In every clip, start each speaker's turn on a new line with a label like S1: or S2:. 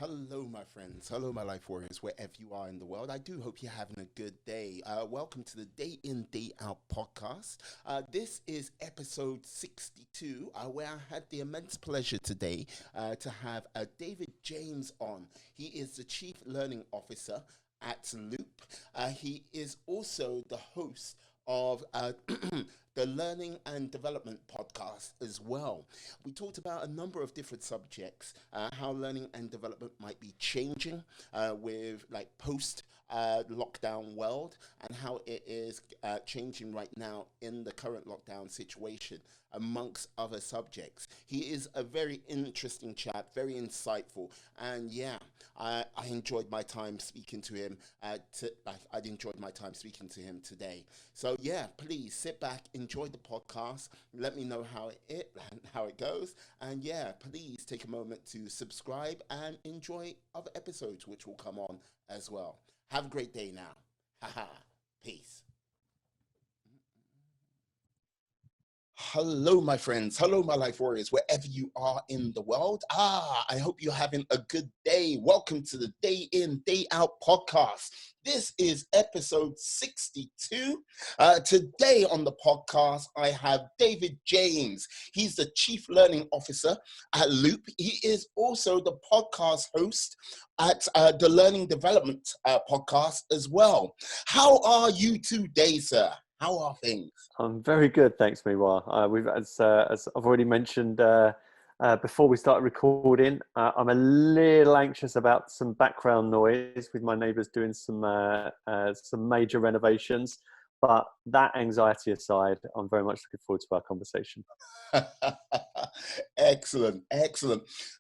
S1: Hello, my friends. Hello, my life warriors, wherever you are in the world. I do hope you're having a good day. Welcome to the Day In, Day Out podcast. This is episode 62, where I had the immense pleasure today to have David James on. He is the Chief Learning Officer at Loop. He is also the host of the Learning and Development podcast as well. We talked about a number of different subjects, how learning and development might be changing with like post lockdown world and how it is changing right now in the current lockdown situation amongst other subjects. He is a very interesting chap, very insightful, and I enjoyed my time speaking to him. I enjoyed my time speaking to him today. So please sit back, enjoy the podcast. Let me know how it goes, and please take a moment to subscribe and enjoy other episodes which will come on as well. Have a great day now. Haha. Peace. Hello, my friends. Hello, my life warriors, wherever you are in the world. I hope you're having a good day. Welcome to the Day In, Day Out podcast. This is episode 62. Today on the podcast, I have David James. He's the Chief Learning Officer at Loop. He is also the podcast host at the Learning Development podcast as well. How are you today, sir? How are things?
S2: I'm very good, thanks, Miwa. As I've already mentioned before we started recording, I'm a little anxious about some background noise with my neighbours doing some major renovations. But that anxiety aside, I'm very much looking forward to our conversation.
S1: Excellent.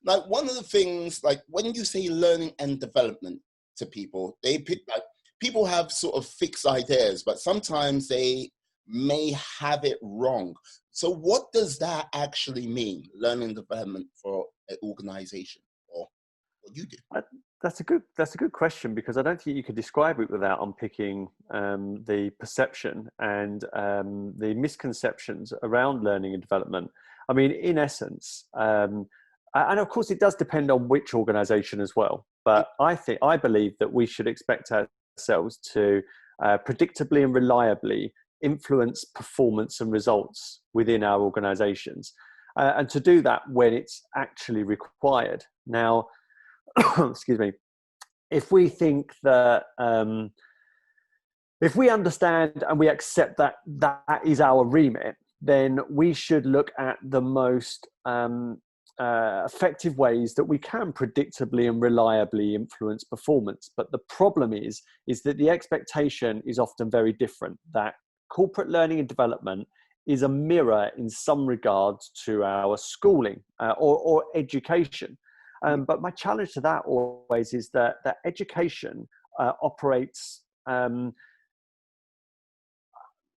S1: Like one of the things, like when you say learning and development to people, people have sort of fixed ideas, but sometimes they may have it wrong. So what does that actually mean, learning and development for an organization, or what you do?
S2: That's a good question, because I don't think you could describe it without unpicking the perception and the misconceptions around learning and development. I mean, in essence, and of course it does depend on which organization as well, but I believe that we should expect ourselves to predictably and reliably influence performance and results within our organizations, and to do that when it's actually required. Now, excuse me, if we think that if we understand and we accept that that is our remit, then we should look at the most effective ways that we can predictably and reliably influence performance. But the problem is that the expectation is often very different, that corporate learning and development is a mirror in some regards to our schooling or education. But my challenge to that always is that education operates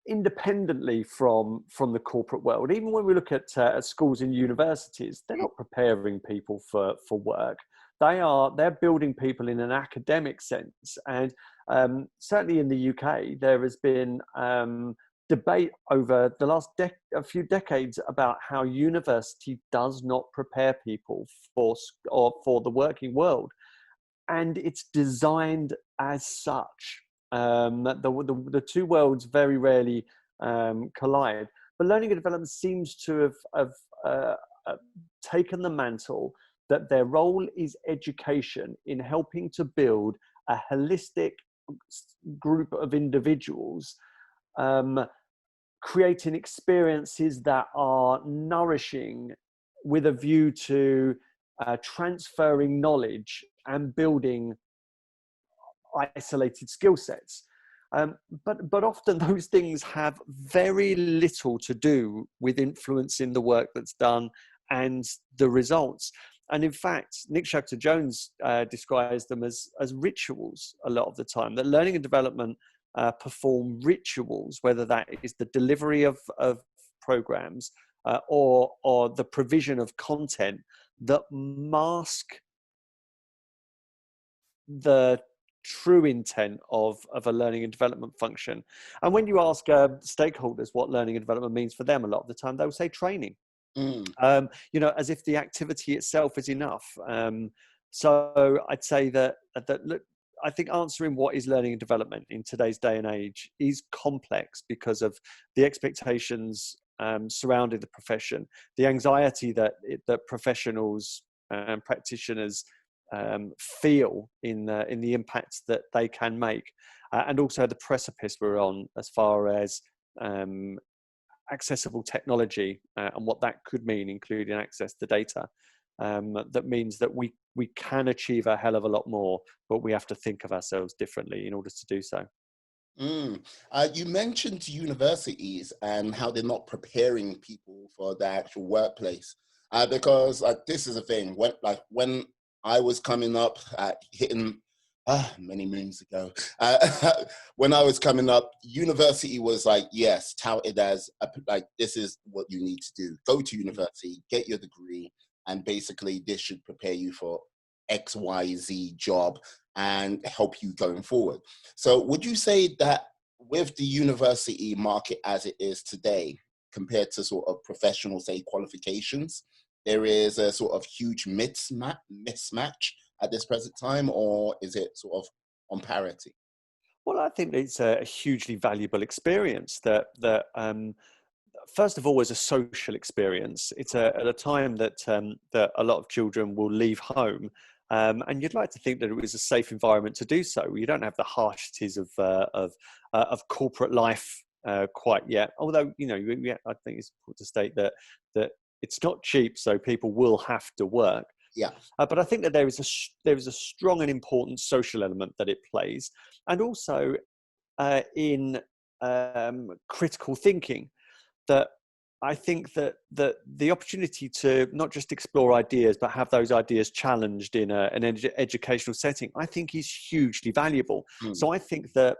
S2: independently from the corporate world. Even when we look at schools and universities, they're not preparing people for work. They're building people in an academic sense. And certainly in the UK, there has been debate over the last few decades about how university does not prepare people for the working world, and it's designed as such. The two worlds very rarely collide, but learning and development seems to have taken the mantle that their role is education in helping to build a holistic group of individuals, creating experiences that are nourishing with a view to transferring knowledge and building isolated skill sets. But often those things have very little to do with influencing the work that's done and the results. And in fact, Nick Shachter-Jones describes them as rituals a lot of the time, that learning and development perform rituals, whether that is the delivery of programs or the provision of content that mask the true intent of a learning and development function. And when you ask stakeholders what learning and development means for them, a lot of the time they'll say training. As if the activity itself is enough. So I'd say that look, I think answering what is learning and development in today's day and age is complex because of the expectations surrounding the profession, the anxiety that professionals and practitioners feel in the impacts that they can make, and also the precipice we're on as far as accessible technology and what that could mean, including access to data. That means that we can achieve a hell of a lot more, but we have to think of ourselves differently in order to do so.
S1: You mentioned universities and how they're not preparing people for the actual workplace, because this is a thing. When I was coming up, hitting many moons ago, when I was coming up, university was like, yes, touted as like, this is what you need to do. Go to university, get your degree, and basically this should prepare you for XYZ job and help you going forward. So would you say that with the university market as it is today, compared to sort of professional, say, qualifications, there is a sort of huge mismatch at this present time, or is it sort of on parity?
S2: Well, I think it's a hugely valuable experience that first of all, as a social experience. It's at a time that that a lot of children will leave home, and you'd like to think that it was a safe environment to do so. You don't have the harshness of corporate life quite yet. Although, you know, I think it's important to state that it's not cheap, so people will have to work.
S1: Yeah.
S2: But I think that there is a strong and important social element that it plays, and also in critical thinking. That I think that the opportunity to not just explore ideas, but have those ideas challenged in an educational setting, I think is hugely valuable. So I think that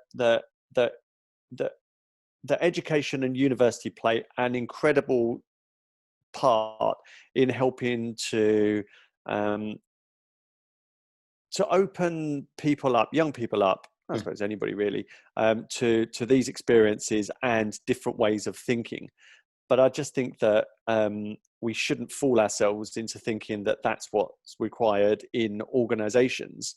S2: education and university play an incredible part in helping to open people up, young people up, I suppose anybody really, to these experiences and different ways of thinking. But I just think that we shouldn't fool ourselves into thinking that that's what's required in organisations,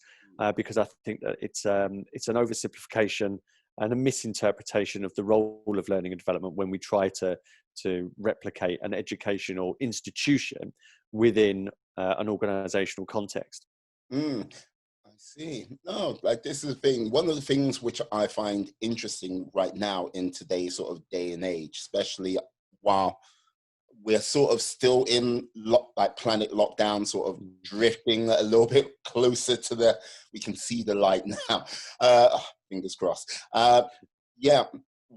S2: because I think that it's an oversimplification and a misinterpretation of the role of learning and development when we try to replicate an educational institution within an organisational context.
S1: I see. No, like this is the thing. One of the things which I find interesting right now in today's sort of day and age, especially while we're sort of still in planet lockdown, sort of drifting a little bit closer to we can see the light now. Fingers crossed. Yeah,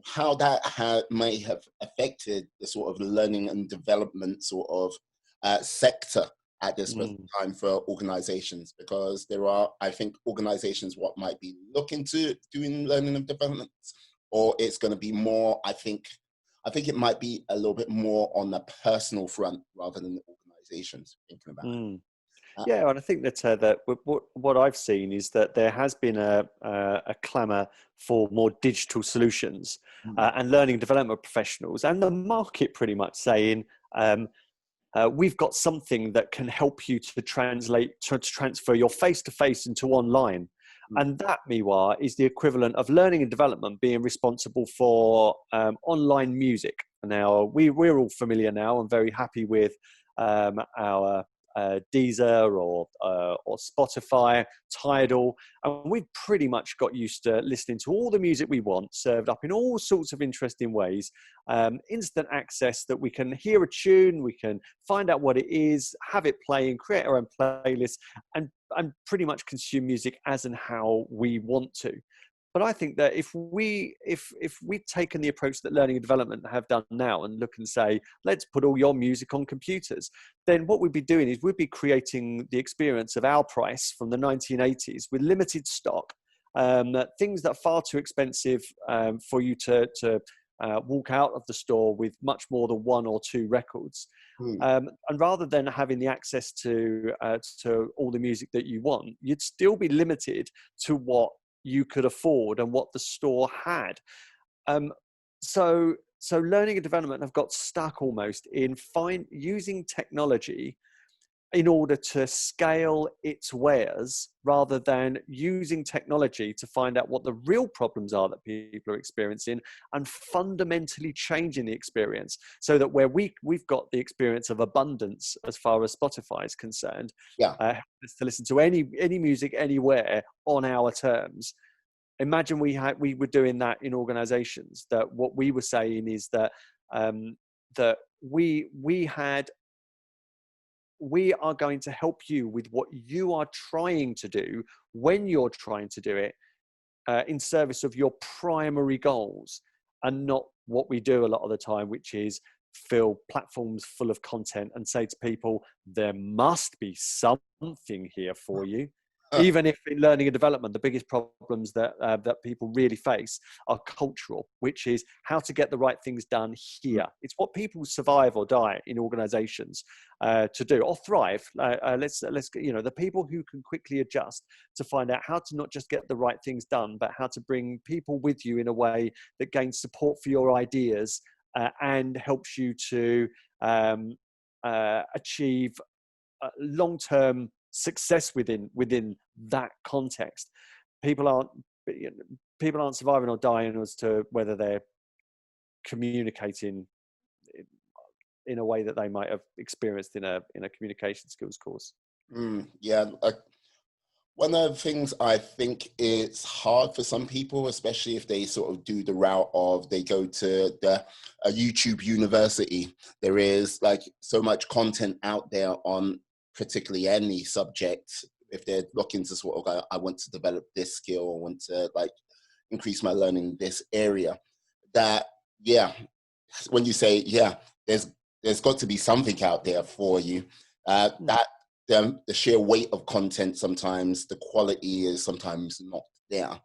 S1: how that may have affected the sort of learning and development sort of sector at this present time for organizations, because there are, I think, organizations what might be looking to doing learning and development, or it's going to be more, I think it might be a little bit more on the personal front rather than the organizations thinking about it.
S2: Yeah, and I think that what I've seen is that there has been a clamour for more digital solutions, and learning and development professionals and the market pretty much saying, we've got something that can help you to transfer your face-to-face into online. And that, meanwhile, is the equivalent of learning and development being responsible for online music. Now, we're all familiar now and very happy with our Deezer or Spotify, Tidal, and we've pretty much got used to listening to all the music we want, served up in all sorts of interesting ways. Instant access that we can hear a tune, we can find out what it is, have it playing, create our own playlist, and pretty much consume music as and how we want to. But I think that if we've taken the approach that learning and development have done now and look and say, let's put all your music on computers, then what we'd be doing is we'd be creating the experience of our price from the 1980s with limited stock, things that are far too expensive for you to walk out of the store with much more than one or two records. And rather than having the access to all the music that you want, you'd still be limited to what you could afford and what the store had. So learning and development have got stuck almost in using technology in order to scale its wares rather than using technology to find out what the real problems are that people are experiencing and fundamentally changing the experience so that where we've got the experience of abundance as far as Spotify is concerned,
S1: Yeah.
S2: to listen to any music anywhere on our terms. Imagine we were doing that in organizations. That what we were saying is that that we are going to help you with what you are trying to do when you're trying to do it in service of your primary goals, and not what we do a lot of the time, which is fill platforms full of content and say to people, there must be something here for you. Even if in learning and development, the biggest problems that people really face are cultural, which is how to get the right things done here. It's what people survive or die in organizations to do or thrive. Let's the people who can quickly adjust to find out how to not just get the right things done, but how to bring people with you in a way that gains support for your ideas and helps you to achieve long-term success within that context. People aren't surviving or dying as to whether they're communicating in a way that they might have experienced in a communication skills course.
S1: Yeah. One of the things I think it's hard for some people, especially if they sort of do the route of they go to a YouTube university. There is like so much content out there on particularly any subject. If they're looking to sort of go, I want to develop this skill, I want to like increase my learning in this area, that, yeah, when you say, yeah, there's got to be something out there for you, that the sheer weight of content, sometimes the quality is sometimes not there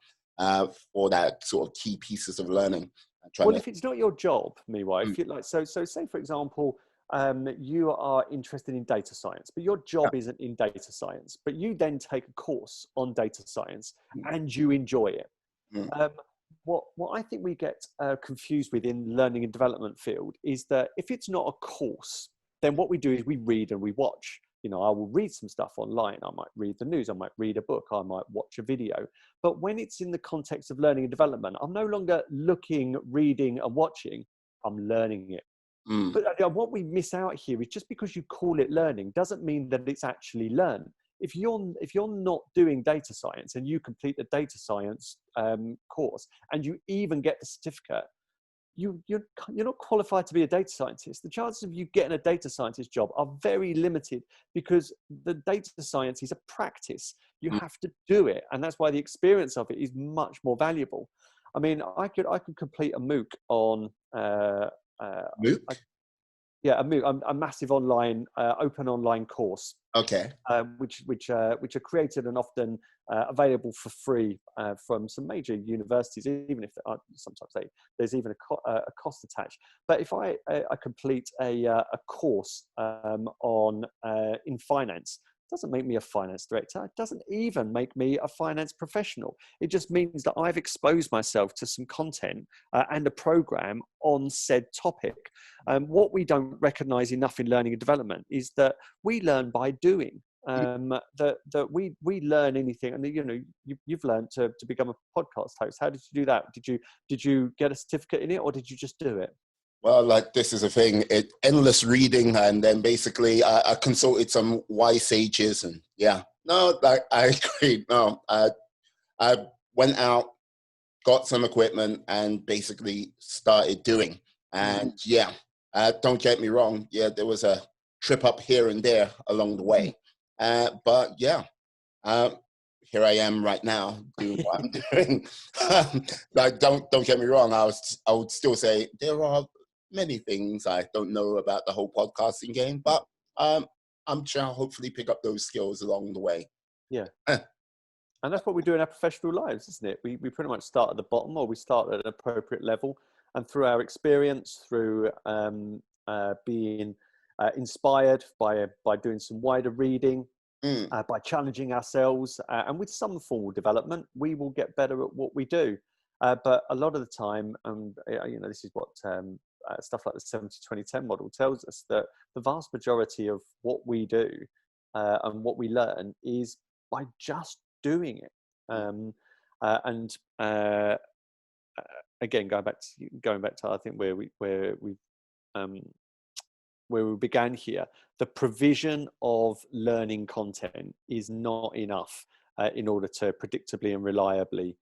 S1: for that sort of key pieces of learning.
S2: If it's not your job, meanwhile, if you like, so say for example, you are interested in data science, but your job isn't in data science, but you then take a course on data science and you enjoy it. What I think we get confused with in learning and development field is that if it's not a course, then what we do is we read and we watch. I will read some stuff online. I might read the news. I might read a book. I might watch a video. But when it's in the context of learning and development, I'm no longer looking, reading and watching. I'm learning it. But what we miss out here is just because you call it learning doesn't mean that it's actually learned. If you're not doing data science and you complete the data science course and you even get the certificate, you're not qualified to be a data scientist. The chances of you getting a data scientist job are very limited because the data science is a practice. You have to do it, and that's why the experience of it is much more valuable. I mean, I could complete a MOOC on
S1: MOOC?
S2: a MOOC, a massive online open online course.
S1: Okay.
S2: Which are created and often available for free from some major universities, even if sometimes there's even a cost attached. But if I complete a course on in finance, it doesn't make me a finance director. It doesn't even make me a finance professional. It just means that I've exposed myself to some content and a program on said topic. What we don't recognize enough in learning and development is that we learn by doing. That we learn anything, and you've learned to become a podcast host. How did you do that? Did you get a certificate in it, or did you just do it?
S1: Well, like, this is a thing, endless reading, and then basically I consulted some wise sages, and I agree. No, I went out, got some equipment, and basically started doing. And don't get me wrong, there was a trip up here and there along the way. But here I am right now doing what I'm doing. Like, don't get me wrong, I would still say there are many things I don't know about the whole podcasting game, but I'm sure I'll hopefully pick up those skills along the way.
S2: Yeah. And that's what we do in our professional lives, isn't it? We pretty much start at the bottom, or we start at an appropriate level, and through our experience, through being inspired by doing some wider reading, by challenging ourselves, and with some formal development, we will get better at what we do. But a lot of the time, this is what stuff like the 70-20-10 model tells us, that the vast majority of what we do and what we learn is by just doing it. And again, going back to I think where we began here, the provision of learning content is not enough in order to predictably and reliably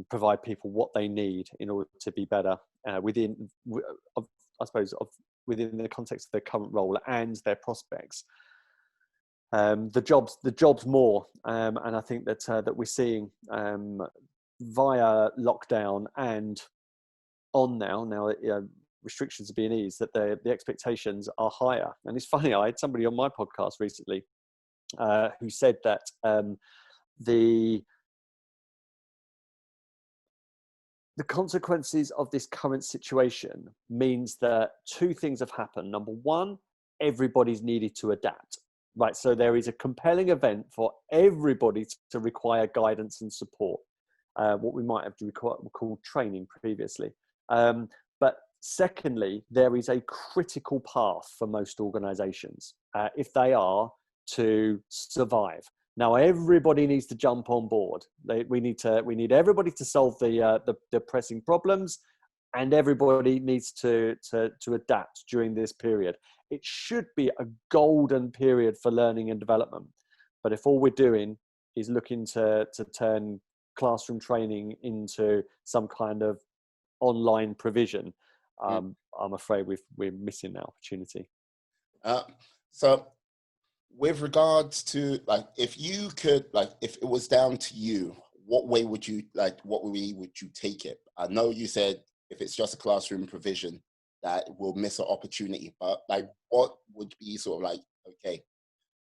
S2: provide people what they need in order to be better within the context of their current role and their prospects. The jobs more, and I think that we're seeing via lockdown and on now restrictions are being eased, that the expectations are higher. And it's funny, I had somebody on my podcast recently who said that the consequences of this current situation means that two things have happened. Number one, everybody's needed to adapt. Right, so there is a compelling event for everybody to require guidance and support, what we might have called training previously. But secondly, there is a critical path for most organizations if they are to survive. Now, everybody needs to jump on board. We need everybody to solve the pressing problems, and everybody needs to adapt during this period. It should be a golden period for learning and development. But if all we're doing is looking to turn classroom training into some kind of online provision, I'm afraid we're missing that opportunity.
S1: So with regards to, like, if it was down to you, what way would you take it? I know you said if it's just a classroom provision, that will miss an opportunity, but like, what would be sort of like, okay,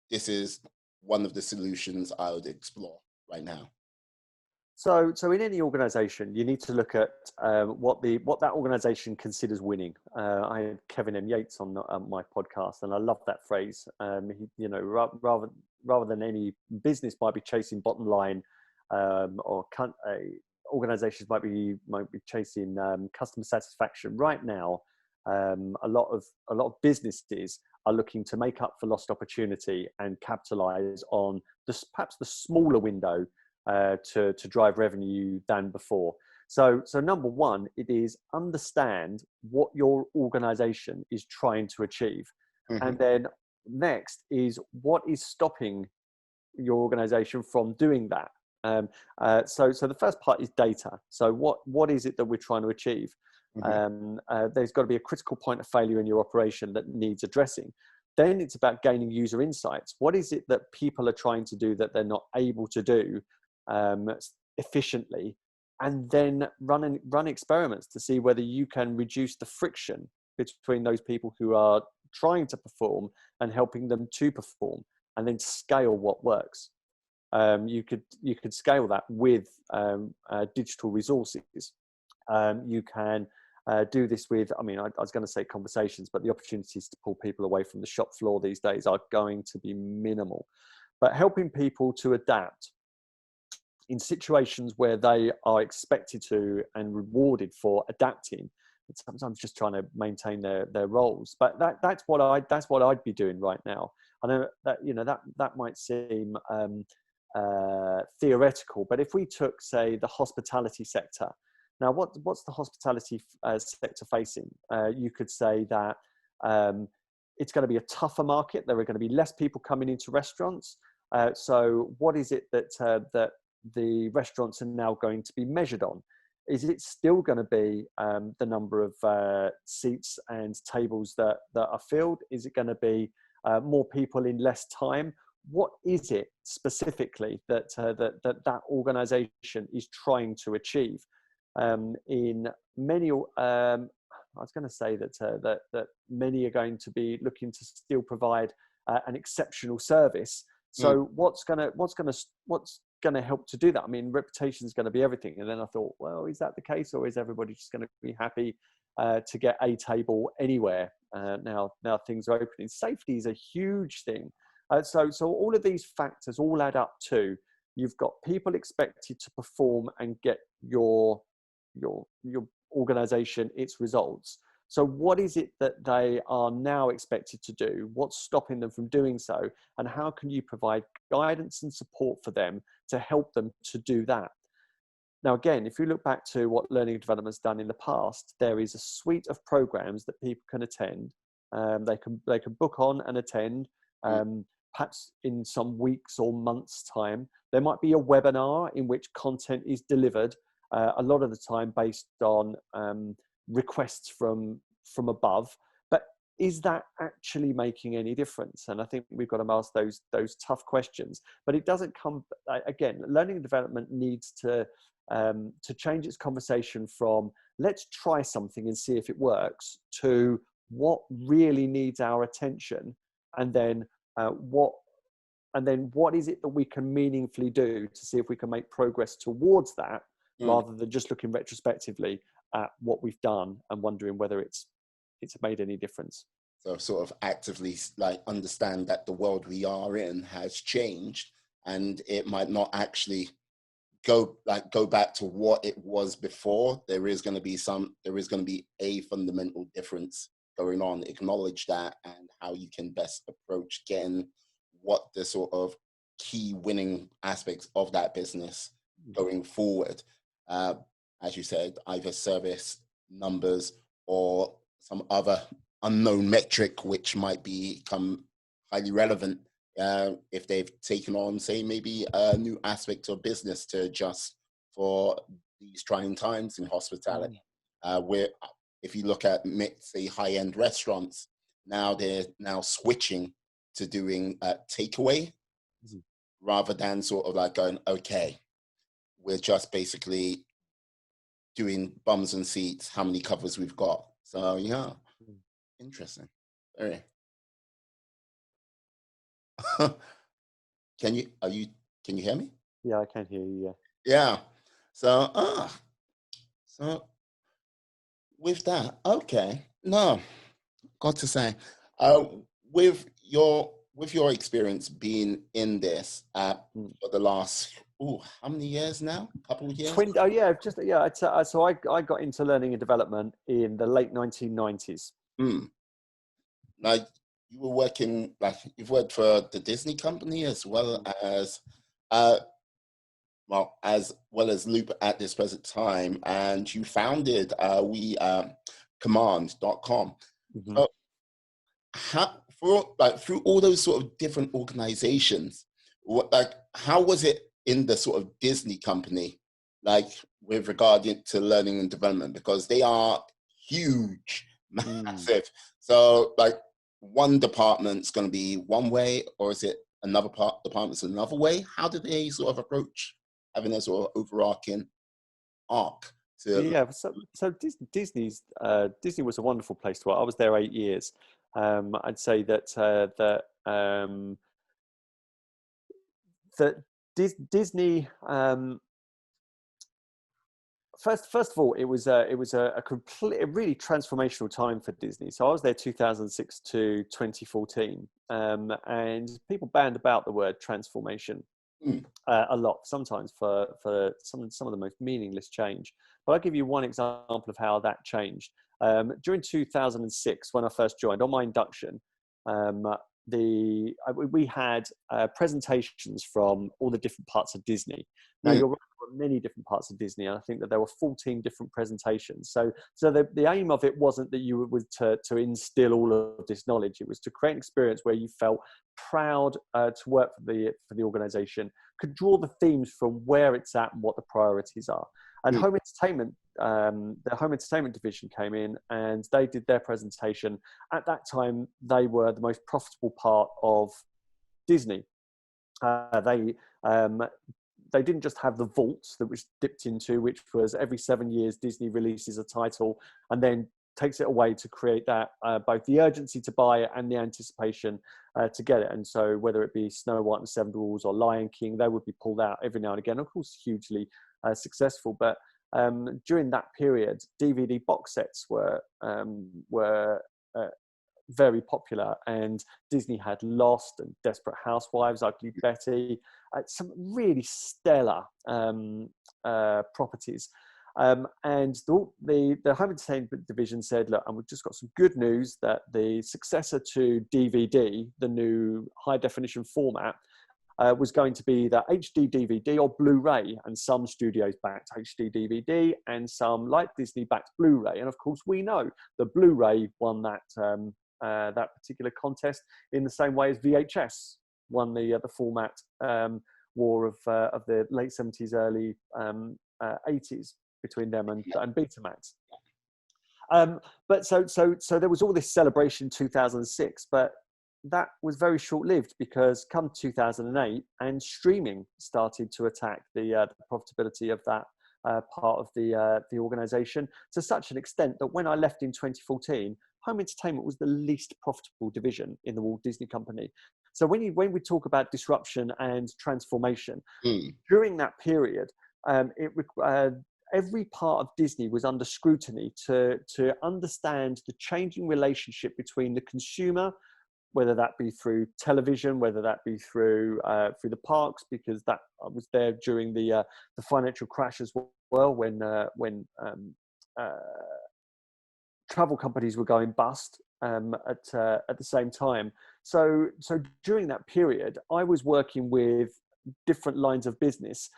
S1: this is one of the solutions I would explore right now?
S2: So in any organization, you need to look at what that organization considers winning. I had Kevin M. Yates on my podcast, and I love that phrase. Rather than any business might be chasing bottom line, or organizations might be chasing customer satisfaction. Right now, a lot of businesses are looking to make up for lost opportunity and capitalize on perhaps the smaller window to drive revenue than before. So number one, it is understand what your organization is trying to achieve. Mm-hmm. And then next is what is stopping your organization from doing that. So the first part is data. So what is it that we're trying to achieve? Mm-hmm. There's got to be a critical point of failure in your operation that needs addressing. Then it's about gaining user insights. What is it that people are trying to do that they're not able to do efficiently? And then run experiments to see whether you can reduce the friction between those people who are trying to perform and helping them to perform, and then scale what works. You could scale that with digital resources. You can do this with, I was going to say conversations, but the opportunities to pull people away from the shop floor these days are going to be minimal. But helping people to adapt in situations where they are expected to and rewarded for adapting, and sometimes just trying to maintain their roles. But that's what I'd be doing right now. I know that that might seem theoretical, but if we took, say, the hospitality sector. Now, what's the hospitality sector facing? You could say that it's going to be a tougher market. There are going to be less people coming into restaurants. So what is it that the restaurants are now going to be measured on? Is it still going to be the number of seats and tables that are filled? Is it going to be more people in less time? What is it specifically that organization is trying to achieve? In many, I was going to say that many are going to be looking to still provide an exceptional service. So what's going to help to do that? I mean, reputation is going to be everything. And then I thought, well, is that the case, or is everybody just going to be happy to get a table anywhere? Now things are opening. Safety is a huge thing. So all of these factors all add up to, you've got people expected to perform and get your organization its results. So what is it that they are now expected to do? What's stopping them from doing so? And how can you provide guidance and support for them to help them to do that? Now, again, if you look back to what learning and development has done in the past, there is a suite of programs that people can attend. They can book on and attend, perhaps in some weeks or months' time. There might be a webinar in which content is delivered, a lot of the time based on requests from above. But is that actually making any difference? And I think we've got to ask those tough questions. But it doesn't come, again, learning and development needs to change its conversation from let's try something and see if it works to what really needs our attention, and then what is it that we can meaningfully do to see if we can make progress towards that, rather than just looking retrospectively at what we've done and wondering whether it's made any difference.
S1: So sort of actively like understand that the world we are in has changed, and it might not actually go back to what it was before. There is going to be a fundamental difference going on. Acknowledge that, and how you can best approach getting what the sort of key winning aspects of that business going forward. As you said, either service numbers or some other unknown metric which might become highly relevant if they've taken on, say, maybe a new aspect of business to adjust for these trying times in hospitality. Where if you look at, say, high-end restaurants, they're now switching to doing takeaway rather than sort of like going, okay, we're just basically doing bums and seats, how many covers we've got. So yeah, interesting. Very. Can you hear me?
S2: Yeah, I can hear you.
S1: Yeah. So so with that, okay. No, got to say, with your experience being in this for the last how many years now? A couple of years?
S2: 20, oh yeah, so I got into learning and development in the late 1990s.
S1: Now, you were working, like, you've worked for the Disney Company as well as Looop at this present time, and you founded command.com. So through all those sort of different organizations, how was it in the sort of Disney Company, like with regard to learning and development, because they are huge, massive. So like one department's going to be one way, or is it another department's another way? How do they sort of approach having a sort of overarching arc?
S2: So Disney was a wonderful place to work. I was there 8 years. I'd say that Disney. First of all, it was a really transformational time for Disney. So I was there 2006 to 2014, and people band about the word transformation a lot, sometimes for some of the most meaningless change. But I'll give you one example of how that changed. During 2006, when I first joined, on my induction, we had presentations from all the different parts of Disney. Now, you're right, there were many different parts of Disney, and I think that there were 14 different presentations. So the aim of it wasn't that you were to instill all of this knowledge. It was to create an experience where you felt proud to work for the organization, could draw the themes from where it's at and what the priorities are. And home entertainment, the home entertainment division came in and they did their presentation. At that time, they were the most profitable part of Disney. They didn't just have the vaults that was dipped into, which was every 7 years Disney releases a title and then takes it away to create that both the urgency to buy it and the anticipation to get it. And so whether it be Snow White and the Seven Dwarfs or Lion King, they would be pulled out every now and again. Of course, hugely successful, but during that period, DVD box sets were very popular, and Disney had Lost and Desperate Housewives, Ugly Betty, some really stellar properties. And the home entertainment division said, look, and we've just got some good news that the successor to DVD, the new high definition format, was going to be the HD DVD or Blu-ray, and some studios backed HD DVD and some, like Disney, backed Blu-ray. And of course, we know the Blu-ray won that that particular contest in the same way as VHS won the format war of the late 70s, early 80s between them and Betamax. But so there was all this celebration in 2006, but that was very short-lived, because come 2008 and streaming started to attack the profitability of that part of the organization, to such an extent that when I left in 2014, home entertainment was the least profitable division in the Walt Disney Company. So when we talk about disruption and transformation, during that period, every part of Disney was under scrutiny to understand the changing relationship between the consumer, whether that be through television, whether that be through the parks, because that was there during the financial crash as well, when travel companies were going bust at the same time. So during that period, I was working with different lines of business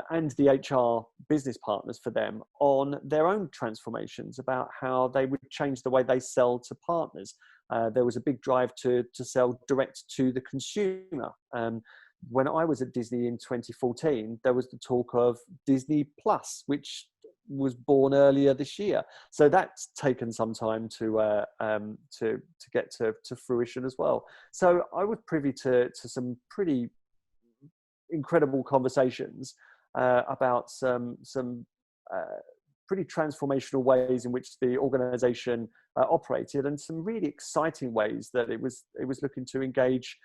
S2: and the HR business partners for them on their own transformations about how they would change the way they sell to partners. There was a big drive to sell direct to the consumer. When I was at Disney in 2014, there was the talk of Disney Plus, which was born earlier this year. So that's taken some time to get to fruition as well. So I was privy to some pretty incredible conversations about some pretty transformational ways in which the organization operated, and some really exciting ways that it was looking to engage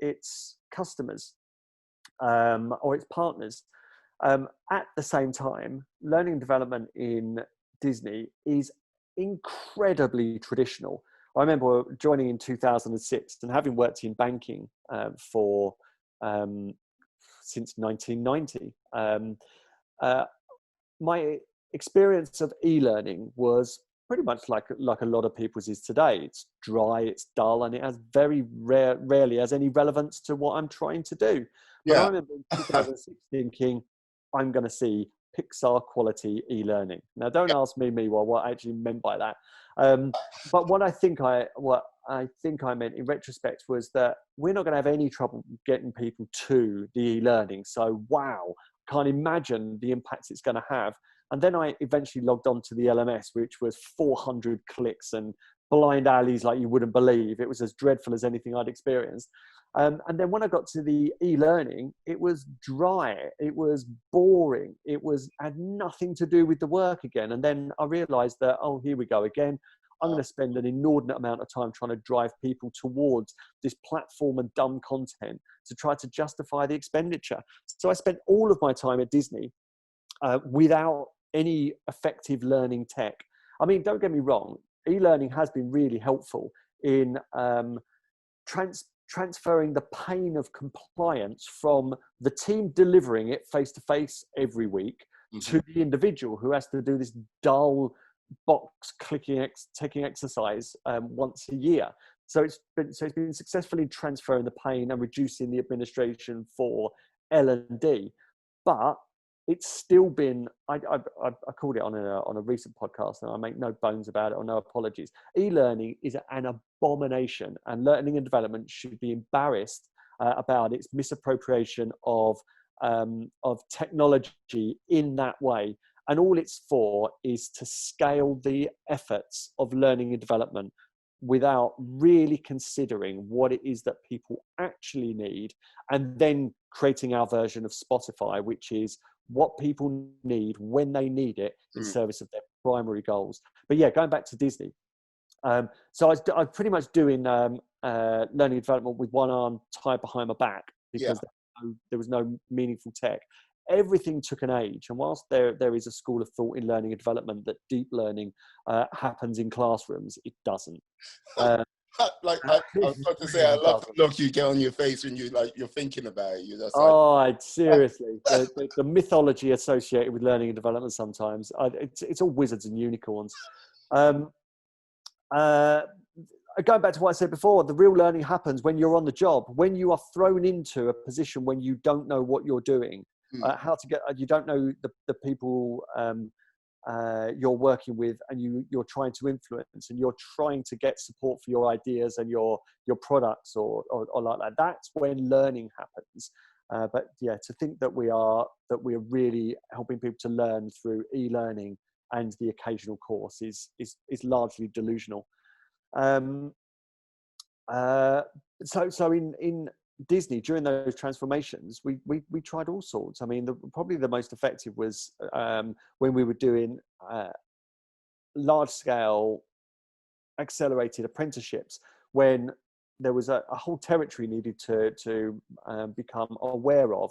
S2: its customers or its partners. At the same time, learning and development in Disney is incredibly traditional. I remember joining in 2006 and having worked in banking for since 1990. My experience of e-learning was pretty much like a lot of people's is today. It's dry, it's dull, and it has very rarely has any relevance to what I'm trying to do. But I remember in 2006 thinking, I'm going to see Pixar quality e-learning. Now, don't ask me what I actually meant by that. But what I think I meant in retrospect was that we're not going to have any trouble getting people to the e-learning. So, wow, can't imagine the impacts it's going to have. And then I eventually logged on to the LMS, which was 400 clicks and blind alleys like you wouldn't believe. It was as dreadful as anything I'd experienced. And then when I got to the e-learning, it was dry, it was boring, had nothing to do with the work again. And then I realized that, oh, here we go again. I'm going to spend an inordinate amount of time trying to drive people towards this platform and dumb content to try to justify the expenditure. So I spent all of my time at Disney without any effective learning tech. I mean, don't get me wrong, e-learning has been really helpful in transferring the pain of compliance from the team delivering it face-to-face every week to the individual who has to do this dull box taking exercise once a year. So it's been successfully transferring the pain and reducing the administration for L&D. But it's still been, I called it on a recent podcast, and I make no bones about it or no apologies. E-learning is an abomination, and learning and development should be embarrassed about its misappropriation of technology in that way. And all it's for is to scale the efforts of learning and development without really considering what it is that people actually need, and then creating our version of Spotify, which is what people need when they need it in service of their primary goals. But yeah, going back to Disney. So I was pretty much doing learning and development with one arm tied behind my back, because there was no meaningful tech. Everything took an age. And whilst there is a school of thought in learning and development that deep learning happens in classrooms, it doesn't.
S1: I was about to say, I love the look you get on your face when you're thinking about it. You're just
S2: Seriously, the mythology associated with learning and development sometimes, it's all wizards and unicorns. Going back to what I said before, the real learning happens when you're on the job, when you are thrown into a position when you don't know what you're doing, you don't know the people you're working with, and you're trying to influence, and you're trying to get support for your ideas and your products or like that. That's when learning happens. But yeah, to think that we're really helping people to learn through e-learning and the occasional course is largely delusional. So in Disney, during those transformations, we tried all sorts. I mean, probably the most effective was when we were doing large scale accelerated apprenticeships, when there was a whole territory needed to become aware of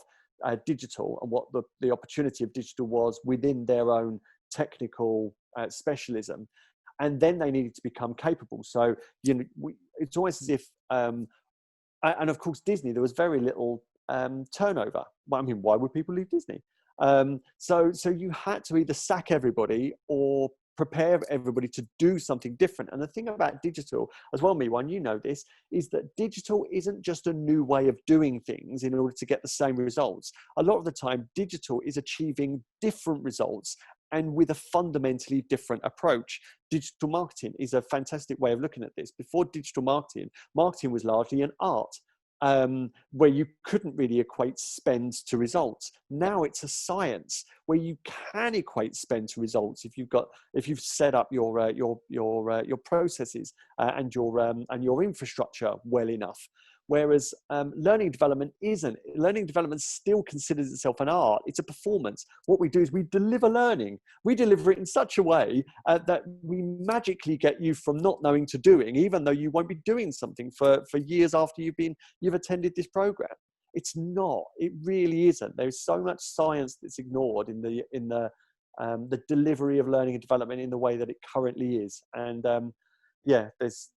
S2: digital and what the opportunity of digital was within their own technical specialism. And then they needed to become capable. So, it's almost as if, and of course, Disney, there was very little turnover. Well, I mean, why would people leave Disney? So you had to either sack everybody or prepare everybody to do something different. And the thing about digital, as well, Miwan, you know this, is that digital isn't just a new way of doing things in order to get the same results. A lot of the time, digital is achieving different results and with a fundamentally different approach. Digital marketing is a fantastic way of looking at this. Before digital marketing was largely an art, where you couldn't really equate spend to results. Now it's a science where you can equate spend to results if you've set up your processes and your infrastructure well enough. Whereas learning and development isn't. Learning and development still considers itself an art. It's a performance. What we do is we deliver learning. We deliver it in such a way that we magically get you from not knowing to doing, even though you won't be doing something for years after you've attended this program. It's not. It really isn't. There's so much science that's ignored in the delivery of learning and development in the way that it currently is. And yeah, there's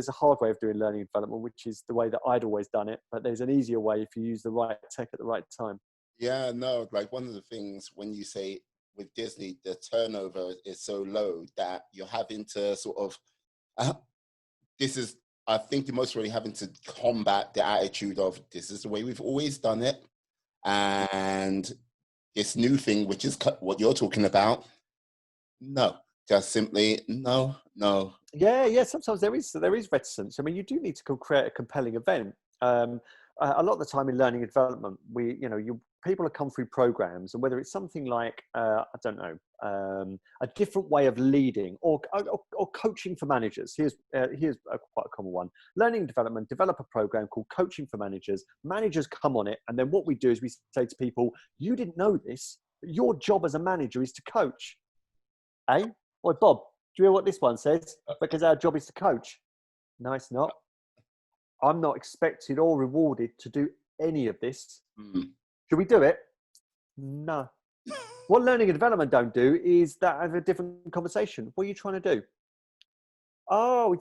S2: a hard way of doing learning and development, which is the way that I'd always done it. But there's an easier way if you use the right tech at the right time.
S1: Yeah, no, like one of the things when you say with Disney, the turnover is so low that you're having to sort of, I think you're most really having to combat the attitude of this is the way we've always done it. And this new thing, which is what you're talking about, no. Just simply no.
S2: Yeah. Sometimes there is reticence. I mean, you do need to create a compelling event. A lot of the time in learning and development, people have come through programs, and whether it's something like I don't know, a different way of leading or coaching for managers. Here's quite a common one. Learning and development develop a program called Coaching for Managers. Managers come on it, and then what we do is we say to people, "You didn't know this, but your job as a manager is to coach." Eh? Oi, Bob, do you hear what this one says? Because our job is to coach. No, it's not. I'm not expected or rewarded to do any of this. Should we do it? No. What learning and development don't do is that have a different conversation. What are you trying to do? I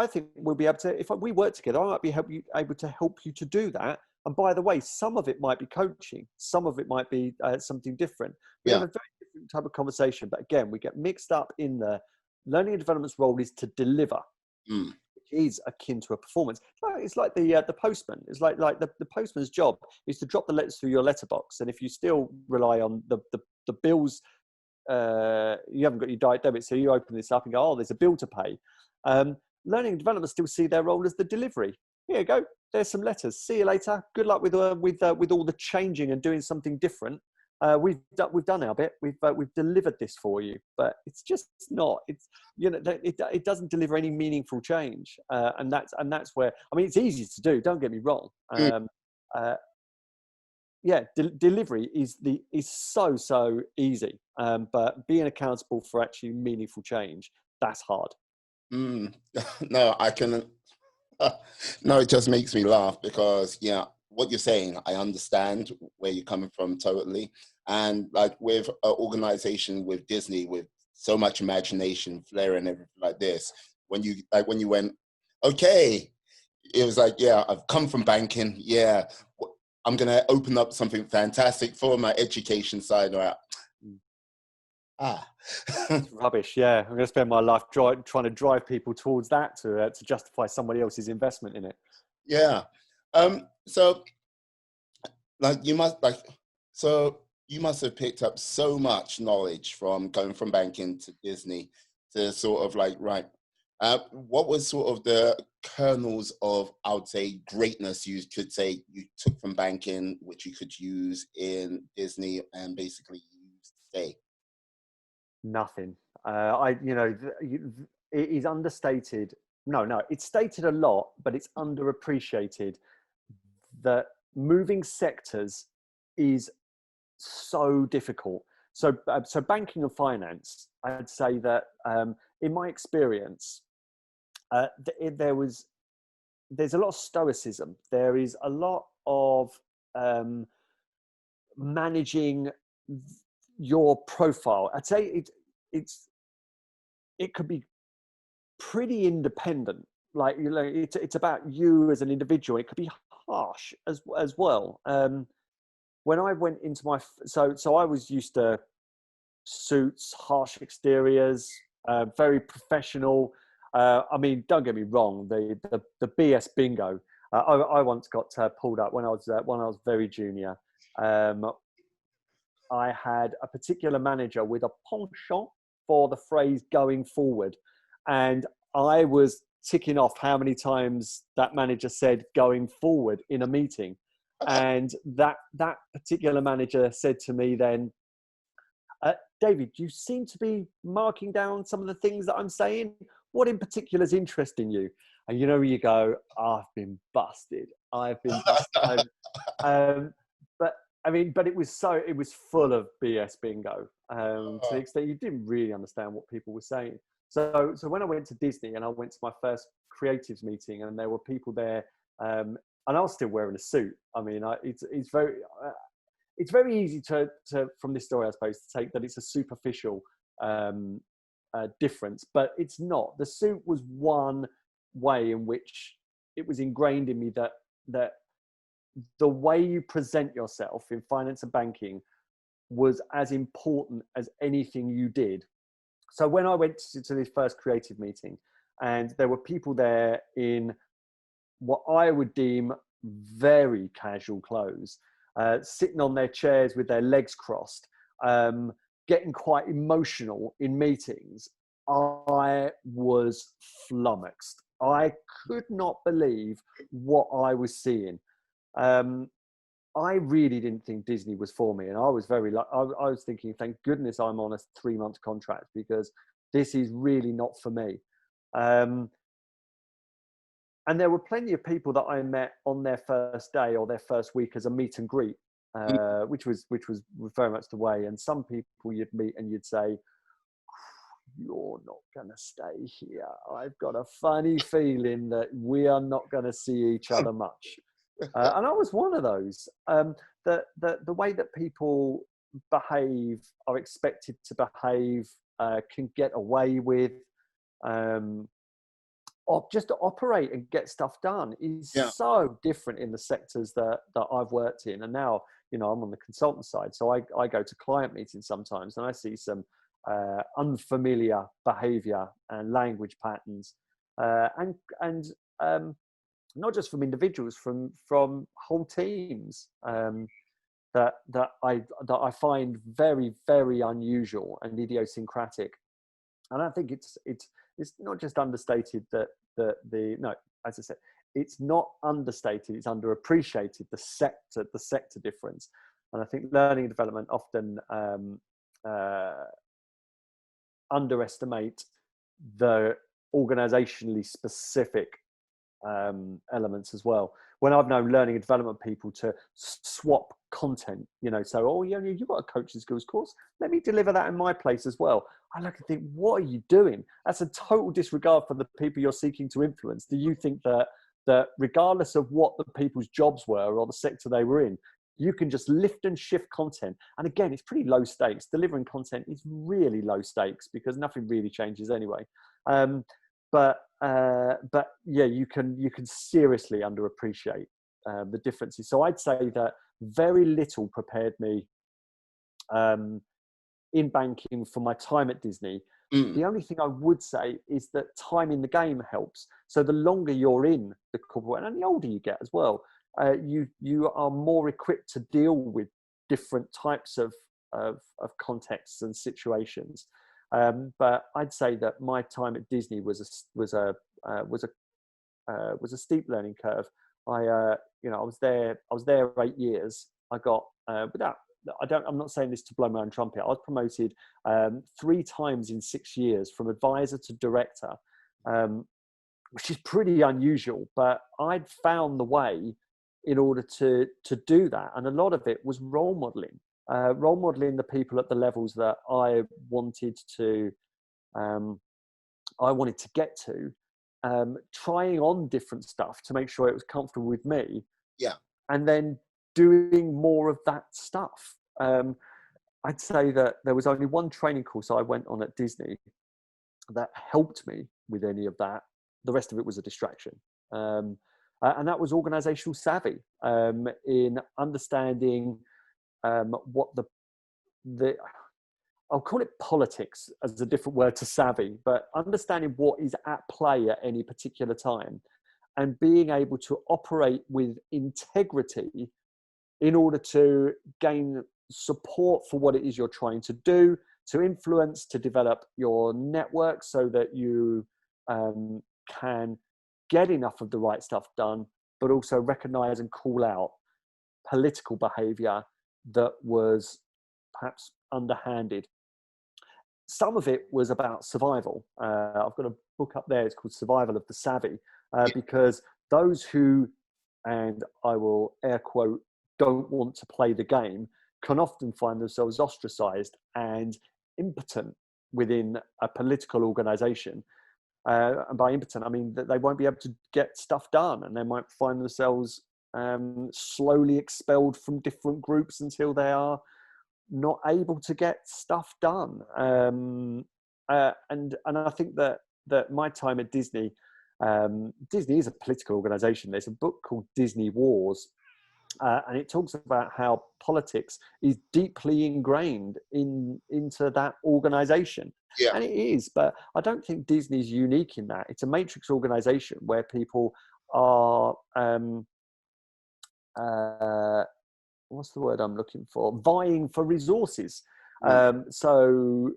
S2: think we'll be able to, if we work together, I might be able to help you to do that. And by the way, some of it might be coaching. Some of it might be something different. We have a very different type of conversation. But again, we get mixed up in the learning and development's role is to deliver, which is akin to a performance. It's like the postman. It's like the postman's job is to drop the letters through your letterbox. And if you still rely on the bills, you haven't got your direct debit, so you open this up and go, oh, there's a bill to pay. Learning and development still see their role as the delivery. Here you go. There's some letters. See you later. Good luck with all the changing and doing something different. We've done our bit. We've delivered this for you, but it's just not. It's it doesn't deliver any meaningful change, and that's where, I mean, it's easy to do. Don't get me wrong. Delivery is so easy, but being accountable for actually meaningful change, that's hard.
S1: No, I can. No, it just makes me laugh because what you're saying, I understand where you're coming from totally. And like with an organization with Disney, with so much imagination, flair, and everything like this, when you went, Okay. It was like, yeah, I've come from banking. Yeah, I'm going to open up something fantastic for my education side. Ah.
S2: It's rubbish. Yeah, I'm going to spend my life trying to drive people towards that to justify somebody else's investment in it.
S1: Yeah. So like you must have picked up so much knowledge from going from banking to Disney to sort of like, right. What was sort of the kernels of, I would say, greatness you could say you took from banking, which you could use in Disney and basically use today?
S2: Nothing. It is understated. No, it's stated a lot, but it's underappreciated that moving sectors is so difficult. So banking and finance, I'd say that in my experience, there's a lot of stoicism. There is a lot of managing your profile. I'd say it could be pretty independent. Like, you know, it's about you as an individual. It could be harsh as well. When I went into so I was used to suits, harsh exteriors, very professional. I mean, don't get me wrong. The BS bingo. I once got pulled up when I was very junior. I had a particular manager with a penchant for the phrase "going forward," and I was ticking off how many times that manager said "going forward" in a meeting. And that particular manager said to me then, David, you seem to be marking down some of the things that I'm saying. What in particular is interesting you? And you know, where you go, I've been busted. I've been busted. But I mean, but it was full of BS bingo to the extent you didn't really understand what people were saying. So when I went to Disney and I went to my first creatives meeting and there were people there, and I was still wearing a suit. I mean, it's very easy to from this story, I suppose, to take that it's a superficial difference, but it's not. The suit was one way in which it was ingrained in me that the way you present yourself in finance and banking was as important as anything you did. So when I went to this first creative meeting, and there were people there in what I would deem very casual clothes, sitting on their chairs with their legs crossed, getting quite emotional in meetings, I was flummoxed. I could not believe what I was seeing. I really didn't think Disney was for me, and I was I was thinking, thank goodness I'm on a 3-month contract, because this is really not for me. And there were plenty of people that I met on their first day or their first week as a meet and greet, which was very much the way. And some people you'd meet and you'd say, "You're not going to stay here. I've got a funny feeling that we are not going to see each other much." And I was one of those. The way that people behave, are expected to behave, can get away with, or just to operate and get stuff done is so different in the sectors that I've worked in. And now, you know, I'm on the consultant side, so I go to client meetings sometimes and I see some unfamiliar behavior and language patterns, and not just from individuals, from whole teams, that I find very, very unusual and idiosyncratic. And I think it's not just understated that as I said, it's not understated, it's underappreciated, the sector difference. And I think learning and development often underestimate the organizationally specific elements as well. When I've known learning and development people to swap content, you know, so, oh, yeah, you've got a coaching skills course, let me deliver that in my place as well. I look and think, what are you doing? That's a total disregard for the people you're seeking to influence. Do you think that regardless of what the people's jobs were or the sector they were in, you can just lift and shift content? And again, it's pretty low stakes. Delivering content is really low stakes because nothing really changes anyway. but yeah, you can seriously underappreciate the differences. So I'd say that very little prepared me in banking for my time at Disney. The only thing I would say is that time in the game helps. So the longer you're in the corporate, and the older you get as well, you are more equipped to deal with different types of contexts and situations. But I'd say that my time at Disney was a steep learning curve. I was there 8 years. I got I'm not saying this to blow my own trumpet. I was promoted 3 times in 6 years from advisor to director, which is pretty unusual. But I'd found the way in order to do that, and a lot of it was role modeling the people at the levels that I wanted to get to, trying on different stuff to make sure it was comfortable with me.
S1: Yeah.
S2: And then doing more of that stuff. I'd say that there was only one training course I went on at Disney that helped me with any of that. The rest of it was a distraction. And that was organizational savvy, in understanding what the I'll call it politics as a different word to savvy, but understanding what is at play at any particular time and being able to operate with integrity in order to gain support for what it is you're trying to do, to influence, to develop your network so that you can get enough of the right stuff done, but also recognize and call out political behavior that was perhaps underhanded. Some of it was about survival. I've got a book up there, it's called Survival of the Savvy, because those who, and I will air quote, don't want to play the game can often find themselves ostracized and impotent within a political organization. And by impotent, I mean that they won't be able to get stuff done, and they might find themselves slowly expelled from different groups until they are not able to get stuff done. And I think that my time at Disney, Disney is a political organization. There's a book called Disney Wars, and it talks about how politics is deeply ingrained into that organization.
S1: Yeah.
S2: And it is, but I don't think Disney's unique in that. It's a matrix organization where people are what's the word I'm looking for? Vying for resources. So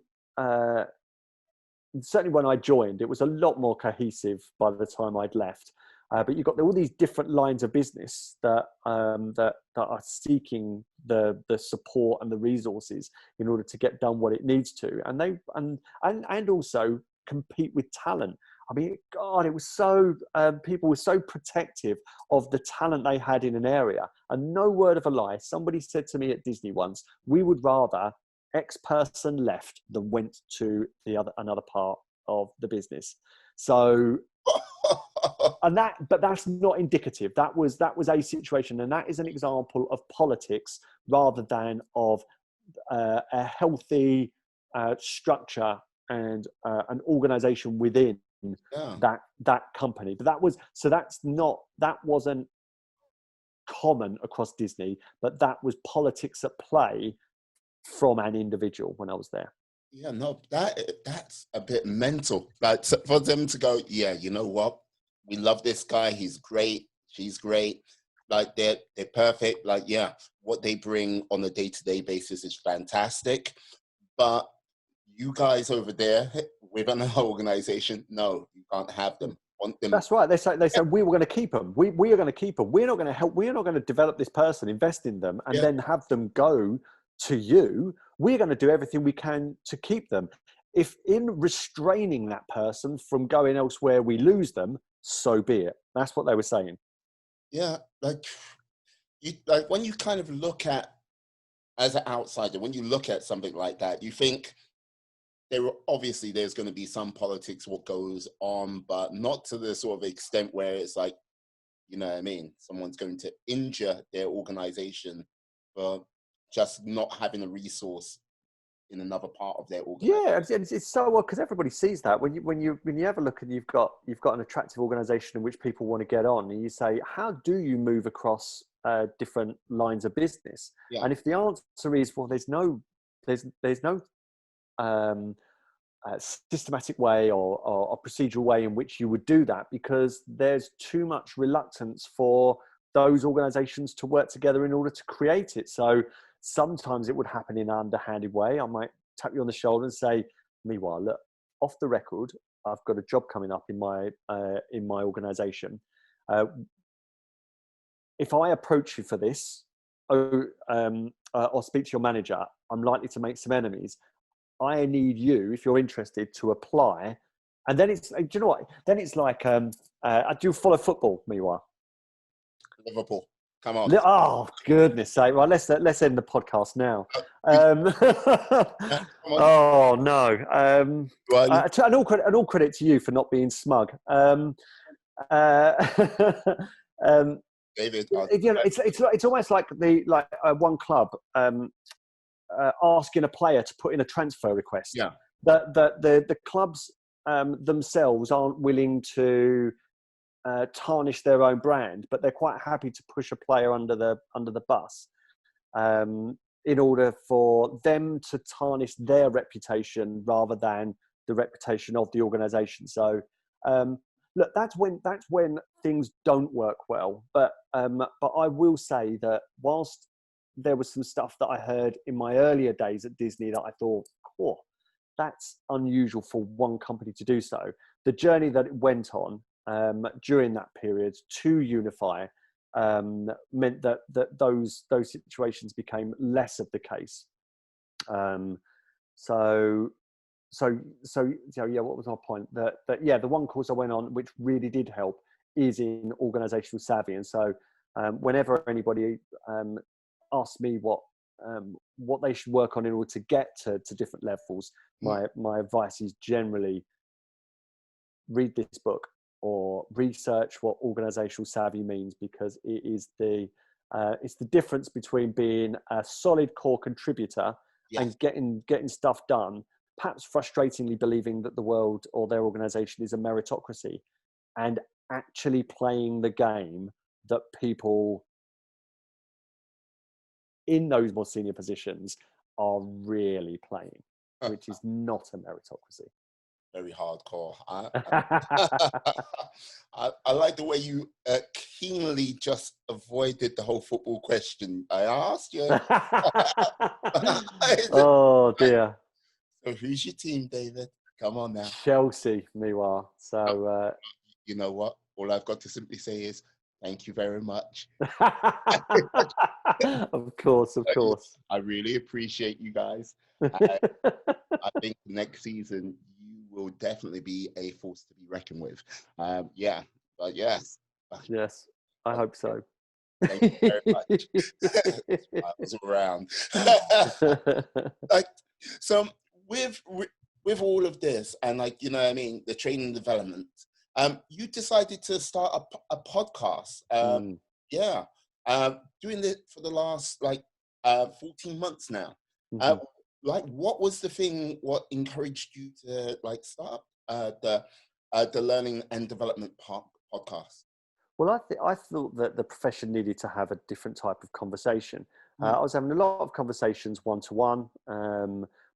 S2: certainly when I joined, it was a lot more cohesive by the time I'd left. But you've got all these different lines of business that are seeking the support and the resources in order to get done what it needs to, and they and also compete with talent. I mean, God, it was so people were so protective of the talent they had in an area, and no word of a lie. Somebody said to me at Disney once, "We would rather X person left than went to another part of the business." So. But that's not indicative. That was a situation, and that is an example of politics rather than of a healthy structure and an organization within that company. But that wasn't common across Disney, but that was politics at play from an individual when I was there.
S1: Yeah, no, that's a bit mental. Like, for them to go, yeah, you know what? We love this guy. He's great. She's great. Like, they're perfect. Like, yeah, what they bring on a day-to-day basis is fantastic. But you guys over there with another organization, no, you can't have them. Want them.
S2: That's right. They said we were going to keep them. We are going to keep them. We're not going to help. We're not going to develop this person, invest in them, and then have them go to you. We're going to do everything we can to keep them. If in restraining that person from going elsewhere, we lose them, so be it. That's what they were saying.
S1: Yeah, like when you kind of look at, as an outsider, when you look at something like that, you think there's going to be some politics what goes on, but not to the sort of extent where it's like, you know what I mean, someone's going to injure their organization for just not having a resource in another part of their organization.
S2: Yeah, it's so well because everybody sees that when you have a look and you've got an attractive organization in which people want to get on, and you say, how do you move across different lines of business?
S1: Yeah.
S2: And if the answer is, well, there's no systematic way or a procedural way in which you would do that, because there's too much reluctance for those organizations to work together in order to create it. So sometimes it would happen in an underhanded way. I might tap you on the shoulder and say, meanwhile, look, off the record, I've got a job coming up in my organization. If I approach you for this, or speak to your manager, I'm likely to make some enemies. I need you, if you're interested, to apply. And then it's, do you know what? Then it's like, I do follow football, meanwhile.
S1: Liverpool, come on.
S2: Oh, goodness sake. Right, let's end the podcast now. Oh, no. And all credit to you for not being smug.
S1: David,
S2: it's almost like one club asking a player to put in a transfer request.
S1: Yeah.
S2: The clubs themselves aren't willing to tarnish their own brand, but they're quite happy to push a player under the bus in order for them to tarnish their reputation rather than the reputation of the organisation. So look, that's when things don't work well. But I will say that whilst there was some stuff that I heard in my earlier days at Disney that I thought, oh, that's unusual for one company to do so. The journey that it went on during that period to unify meant that those situations became less of the case. So yeah, what was my point? That the one course I went on, which really did help, is in organizational savvy. And so whenever anybody asks me what they should work on in order to get to different levels, my advice is generally read this book or research what organizational savvy means, because it is it's the difference between being a solid core contributor and getting stuff done, perhaps frustratingly believing that the world or their organization is a meritocracy, and actually playing the game that people in those more senior positions are really playing, which is not a meritocracy.
S1: Very hardcore. I like the way you keenly just avoided the whole football question I asked you.
S2: Oh dear.
S1: So who's your team, David? Come on now.
S2: Chelsea, meanwhile. So
S1: you know what? All I've got to simply say is thank you very much.
S2: Of course.
S1: I really appreciate you guys. I think next season you will definitely be a force to be reckoned with. Yes,
S2: I hope so.
S1: Thank you very much. I was around. So with all of this and the training and development, you decided to start a podcast. Doing it for the last 14 months now. What was the thing? What encouraged you to start the learning and development podcast?
S2: Well, I thought that the profession needed to have a different type of conversation. I was having a lot of conversations one-to-one,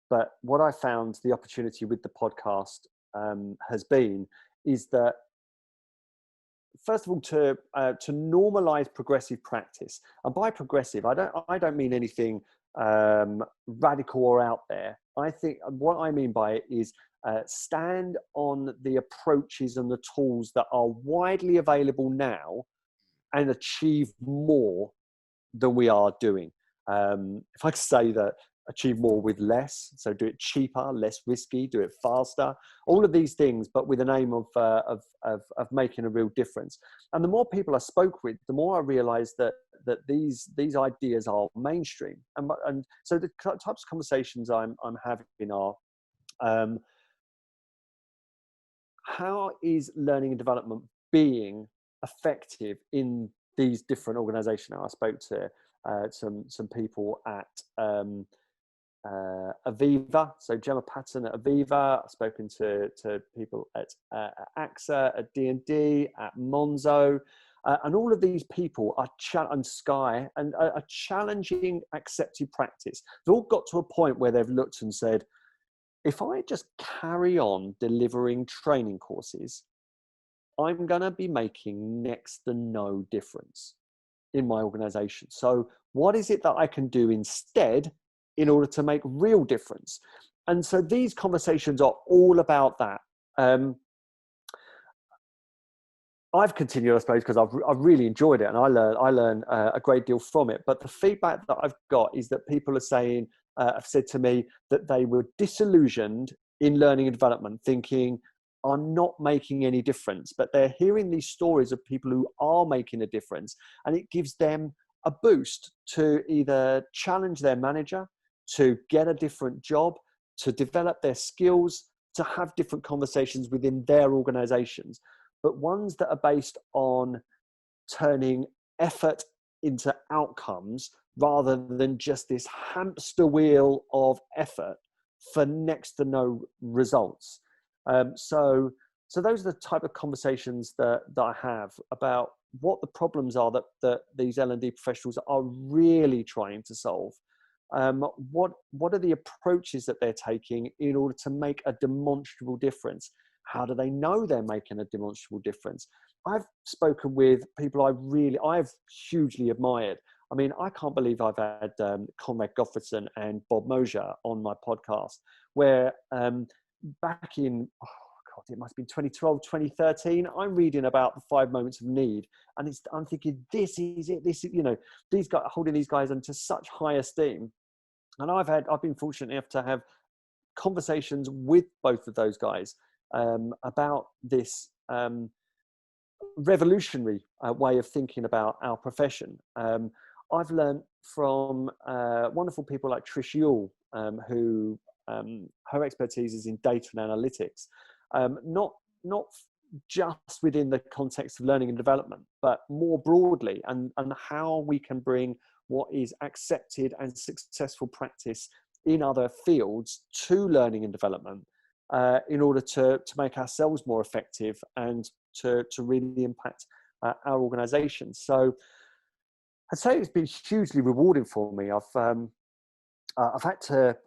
S2: but what I found the opportunity with the podcast has been is that, first of all, to normalize progressive practice. And by progressive, I don't mean anything radical or out there. I think what I mean by it is stand on the approaches and the tools that are widely available now and achieve more than we are doing. If I could say that, achieve more with less, so do it cheaper, less risky, do it faster, all of these things, but with an aim of making a real difference. And the more people I spoke with, the more I realized that these ideas are mainstream. And so the types of conversations I'm having are, how is learning and development being effective in these different organizations? I spoke to some people at Aviva, so Gemma Patton at Aviva. I've spoken to people at AXA, at D&D, at Monzo, and all of these people are and Sky and are challenging accepted practice. They've all got to a point where they've looked and said, if I just carry on delivering training courses, I'm going to be making next to no difference in my organization. So what is it that I can do instead in order to make real difference? And so these conversations are all about that. I've continued, I suppose, because I've really enjoyed it, and I learn a great deal from it. But the feedback that I've got is that people are saying, have said to me that they were disillusioned in learning and development, thinking, I'm not making any difference. But they're hearing these stories of people who are making a difference, and it gives them a boost to either challenge their manager, to get a different job, to develop their skills, to have different conversations within their organizations, but ones that are based on turning effort into outcomes rather than just this hamster wheel of effort for next to no results. So those are the type of conversations that I have about what the problems are that these L&D professionals are really trying to solve. What are the approaches that they're taking in order to make a demonstrable difference? How do they know they're making a demonstrable difference? I've spoken with people I've hugely admired. I mean, I can't believe I've had Conrad Goffredson and Bob Mosier on my podcast, where back in, it must have been 2012, 2013, I'm reading about the 5 moments of need. And I'm thinking, this is it. This is, these guys, holding these guys into such high esteem. And I've been fortunate enough to have conversations with both of those guys about this revolutionary way of thinking about our profession. I've learned from wonderful people like Trish Yule, who her expertise is in data and analytics, not just within the context of learning and development, but more broadly, and how we can bring what is accepted and successful practice in other fields to learning and development in order to make ourselves more effective and to really impact our organisation. So I'd say it's been hugely rewarding for me. I've had to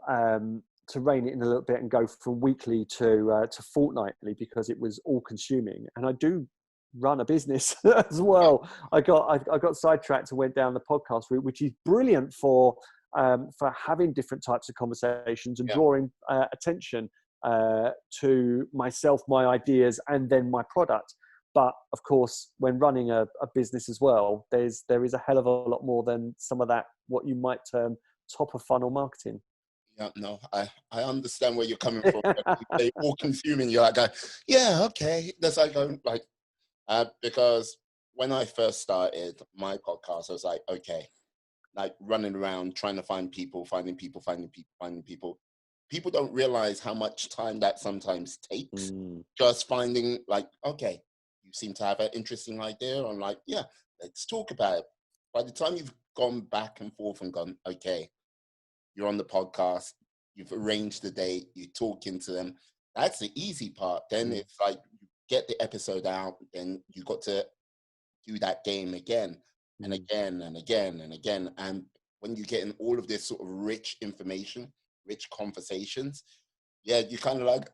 S2: rein it in a little bit and go from weekly to fortnightly because it was all consuming. And I do run a business as well. I got sidetracked and went down the podcast route, which is brilliant for having different types of conversations and drawing attention to myself, my ideas, and then my product. But of course, when running a business as well, there is a hell of a lot more than some of that, what you might term top of funnel marketing.
S1: Yeah, no, I understand where you're coming from. They all consuming. You're like, yeah, okay. That's like going like, because when I first started my podcast, I was like, okay, like running around trying to finding people. People don't realize how much time that sometimes takes. Just finding like, okay, you seem to have an interesting idea. I'm like, yeah, let's talk about it. By the time you've gone back and forth and gone, okay, you're on the podcast, you've arranged the date, you're talking to them. That's the easy part. Then it's like you get the episode out, then you got to do that game again and again and again and again. And when you're getting all of this sort of rich information, rich conversations, yeah, you kind of like,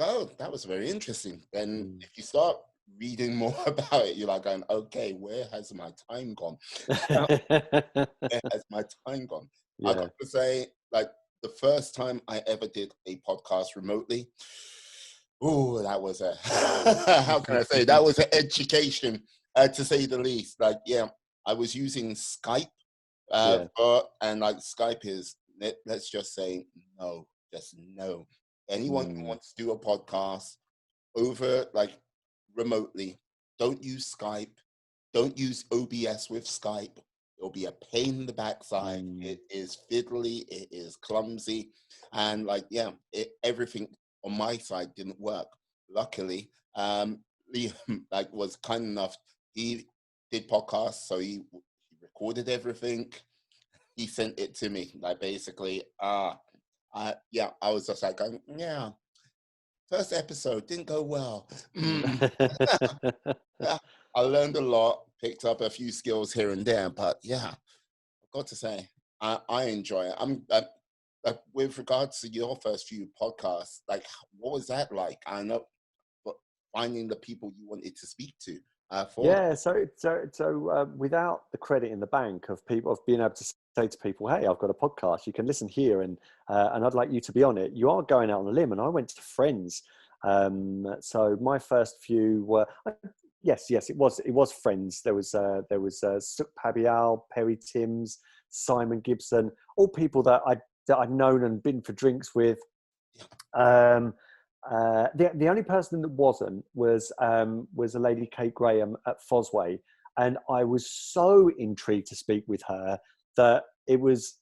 S1: oh, that was very interesting. Then if you start reading more about it, you're like going, okay, where has my time gone? Where has my time gone? I got to say, like, the first time I ever did a podcast remotely, oh, that was how can I say, that was an education, to say the least. Like, yeah, I was using Skype, and like Skype is, let's just say, no, just no. Anyone who wants to do a podcast over, like, remotely, don't use Skype. Don't use OBS with Skype. It'll be a pain in the backside. It is fiddly. It is clumsy. And like, yeah, everything on my side didn't work. Luckily, Liam like was kind enough. He did podcasts, so he recorded everything. he sent it to me. Like basically, I was just like, going, yeah, first episode didn't go well. Yeah, I learned a lot, picked up a few skills here and there, but yeah, I've got to say, I enjoy it. With regards to your first few podcasts, like, what was that like? I know, but finding the people you wanted to speak to for
S2: Yeah, so without the credit in the bank of people, of being able to say to people, "Hey, I've got a podcast. You can listen here, and I'd like you to be on it." You are going out on a limb, and I went to friends. So my first few were yes, it was friends. There was Suk Pabial, Perry Timms, Simon Gibson, all people that I'd known and been for drinks with. The only person that wasn't was a lady, Kate Graham, at Fosway, and I was so intrigued to speak with her that it was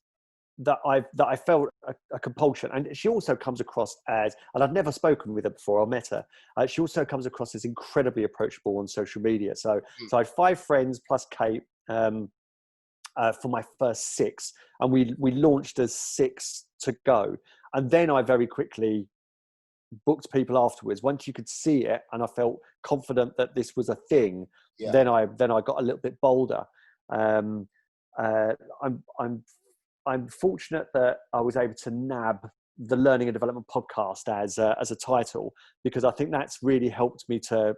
S2: that I felt a compulsion. And she also comes across as, and I've never spoken with her before, I met her. She also comes across as incredibly approachable on social media. So I had 5 friends plus Kate for my first 6, and we launched as 6 to go. And then I very quickly booked people afterwards. Once you could see it, and I felt confident that this was a thing, then I got a little bit bolder. I'm fortunate that I was able to nab the Learning and Development Podcast as a title, because I think that's really helped me to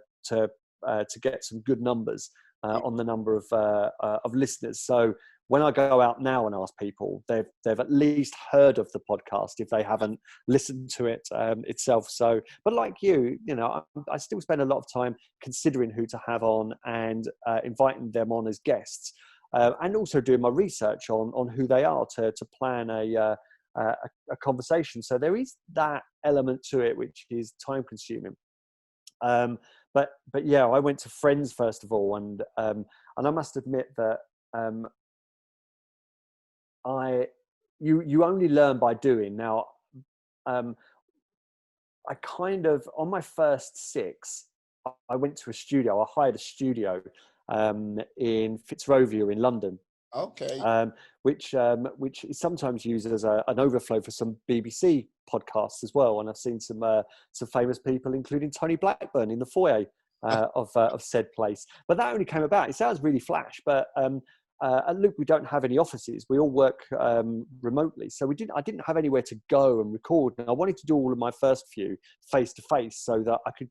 S2: get some good numbers on the number of listeners. So when I go out now and ask people, they've at least heard of the podcast if they haven't listened to it itself. So, but like you know, I still spend a lot of time considering who to have on and inviting them on as guests, and also doing my research on who they are to plan a conversation. So there is that element to it, which is time consuming. But yeah, I went to friends first of all, and I must admit that you only learn by doing. Now, I kind of, on my first 6, I went to a studio. I hired a studio in Fitzrovia in London.
S1: Okay.
S2: Which is sometimes used as an overflow for some BBC podcasts as well. And I've seen some famous people, including Tony Blackburn, in the foyer of said place. But that only came about. It sounds really flash, but at Loop we don't have any offices. We all work remotely, so I didn't have anywhere to go and record. And I wanted to do all of my first few face to face, so that I could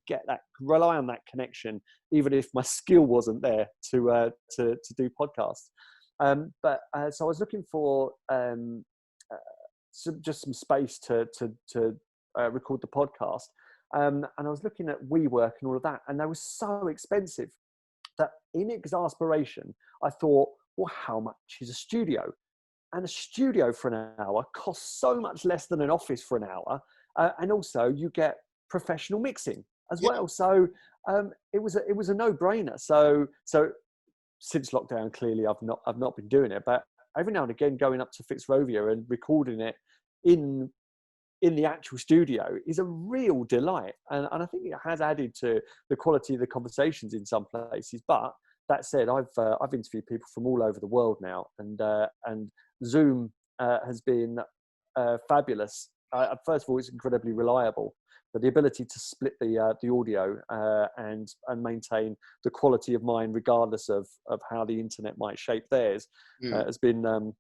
S2: rely on that connection, even if my skill wasn't there to do podcasts. So I was looking for just some space to record the podcast, and I was looking at WeWork and all of that, and they were so expensive that, in exasperation, I thought, well, how much is a studio? And a studio for an hour costs so much less than an office for an hour, and also you get professional mixing as well. So it was a no-brainer. So since lockdown, clearly I've not been doing it, but every now and again going up to Fitzrovia and recording it in the actual studio is a real delight, and I think it has added to the quality of the conversations in some places. But that said, I've interviewed people from all over the world now, and Zoom has been fabulous. First of all, it's incredibly reliable, but the ability to split the audio and maintain the quality of mine, regardless of how the internet might shape theirs, has been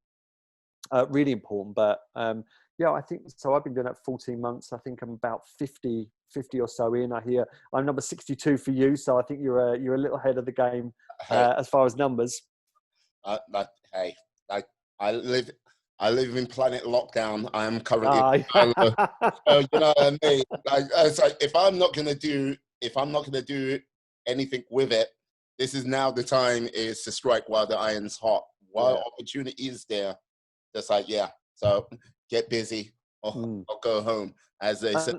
S2: really important. But yeah, I think so. I've been doing that 14 months. I think I'm about 50 or so in. I hear I'm number 62 for you, so I think you're a little ahead of the game as far as numbers.
S1: Hey, I live in Planet Lockdown. I am currently. So you know what I mean? It's like, if I'm not gonna do anything with it, this is now the time is to strike while the iron's hot. While opportunity is there, just like so get busy or go home, as they say.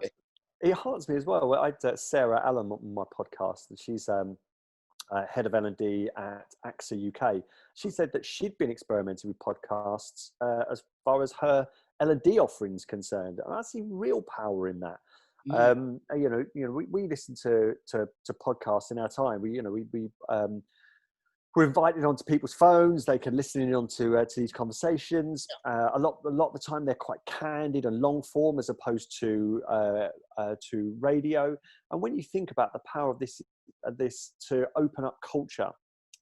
S2: It hearts me as well. I had Sarah Allen on my podcast, and she's head of L&D at AXA UK. She said that she'd been experimenting with podcasts as far as her L&D offerings concerned, and I see real power in that. We listen to podcasts in our time. we're invited onto people's phones. They can listen in onto to these conversations. A lot of the time, they're quite candid and long form as opposed to radio. And when you think about the power of this to open up culture,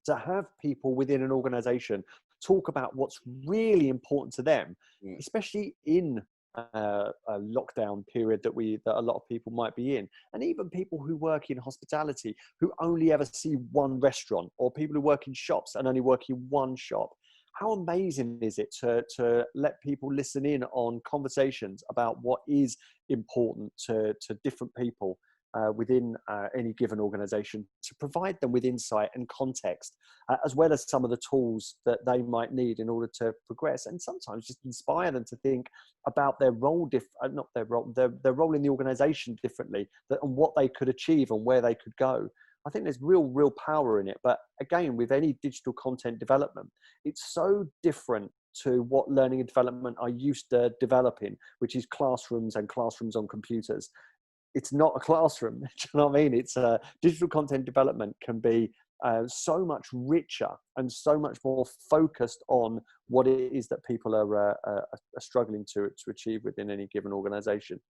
S2: to have people within an organisation talk about what's really important to them, especially in a lockdown period that a lot of people might be in, and even people who work in hospitality who only ever see one restaurant, or people who work in shops and only work in one shop. How amazing is it to let people listen in on conversations about what is important to different people within any given organization, to provide them with insight and context, as well as some of the tools that they might need in order to progress, and sometimes just inspire them to think about their role, their role in the organization differently, and what they could achieve and where they could go. I think there's real power in it. But again, with any digital content development, it's so different to what learning and development are used to developing, which is classrooms and classrooms on computers. It's not a classroom. Do you know what I mean? It's digital content development can be so much richer and so much more focused on what it is that people are struggling to achieve within any given organization.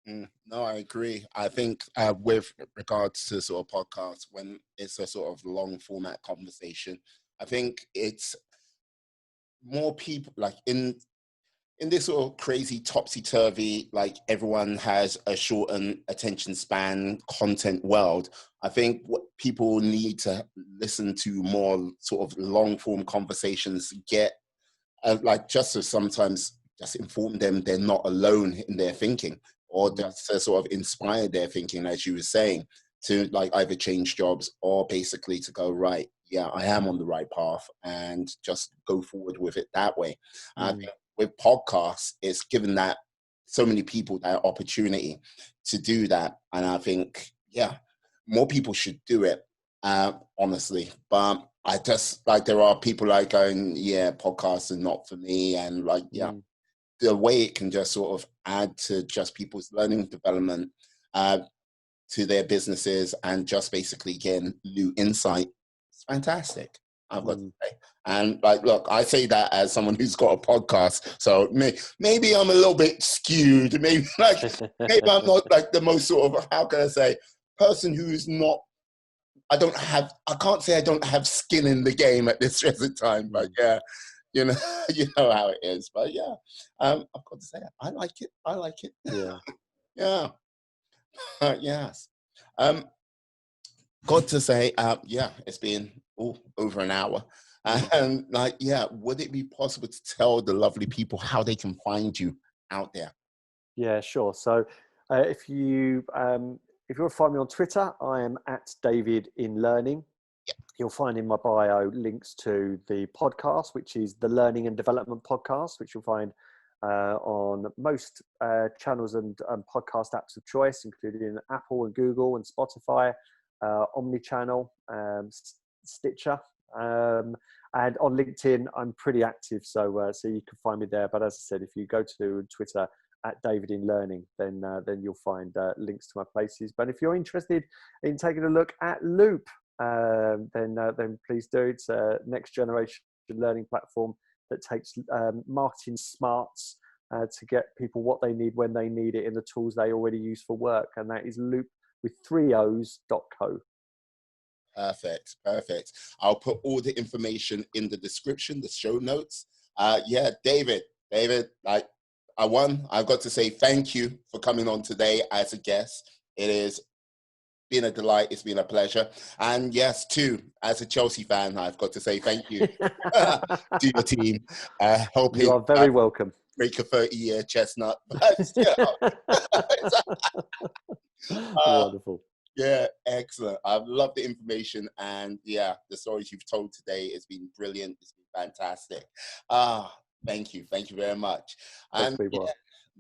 S1: No, I agree. I think with regards to sort of podcasts, when it's a sort of long format conversation, I think it's more people like in this sort of crazy topsy-turvy, like everyone has a shortened attention span content world. I think what people need to listen to more sort of long form conversations, get like just to sometimes just inform them they're not alone in their thinking, or just to sort of inspire their thinking, as you were saying, to like either change jobs or basically to go, right, yeah, I am on the right path, and just go forward with it that way. I think with podcasts, it's given that so many people that opportunity to do that. And I think, yeah, more people should do it, honestly. But I just, like, there are people like going, yeah, podcasts are not for me. And like, yeah, the way it can just sort of add to just people's learning development, to their businesses, and just basically getting new insight, it's fantastic, I've got to say. And like, look, I say that as someone who's got a podcast, so maybe I'm a little bit skewed. Maybe maybe I'm not like the most sort of, how can I say, person who's not. I can't say I don't have skin in the game at this present time, but yeah, you know, you know how it is. But yeah, I've got to say, I like it. I like it.
S2: Yeah.
S1: Yeah. Yes. Got to say, yeah, it's been over an hour. And like, yeah, would it be possible to tell the lovely people how they can find you out there?
S2: Yeah, sure. So if you want to find me on Twitter, I am at David in Learning. You'll find in my bio links to the podcast, which is the Learning and Development Podcast, which you'll find on most channels and podcast apps of choice, including Apple and Google and Spotify, Omnichannel, Stitcher, and on LinkedIn I'm pretty active, so you can find me there. But as I said, if you go to Twitter at David in Learning, then you'll find links to my places. But if you're interested in taking a look at Looop, then please do. It's a next generation learning platform that takes marketing smarts to get people what they need when they need it in the tools they already use for work, and that is Loop with 3 O's.co.
S1: Perfect. I'll put all the information in the description, the show notes. Yeah, David, like, I've got to say thank you for coming on today as a guest. It has been a delight. It's been a pleasure. And yes, too, as a Chelsea fan, I've got to say thank you to your team. Hoping
S2: You are very welcome.
S1: Break a 30-year chestnut. But still,
S2: wonderful.
S1: Yeah, excellent. I've loved the information, and yeah, the stories you've told today has been brilliant. It's been fantastic. Thank you very much. And yeah,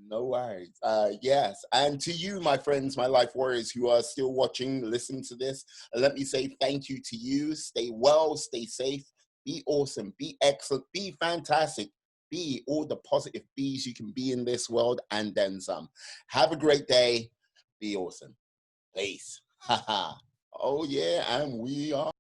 S1: no worries. Yes, and to you, my friends, my life warriors who are still watching, listening to this, let me say thank you to you. Stay well, stay safe, be awesome, be excellent, be fantastic. Be all the positive bees you can be in this world, and then some. Have a great day. Be awesome. Peace. Oh yeah, and we are.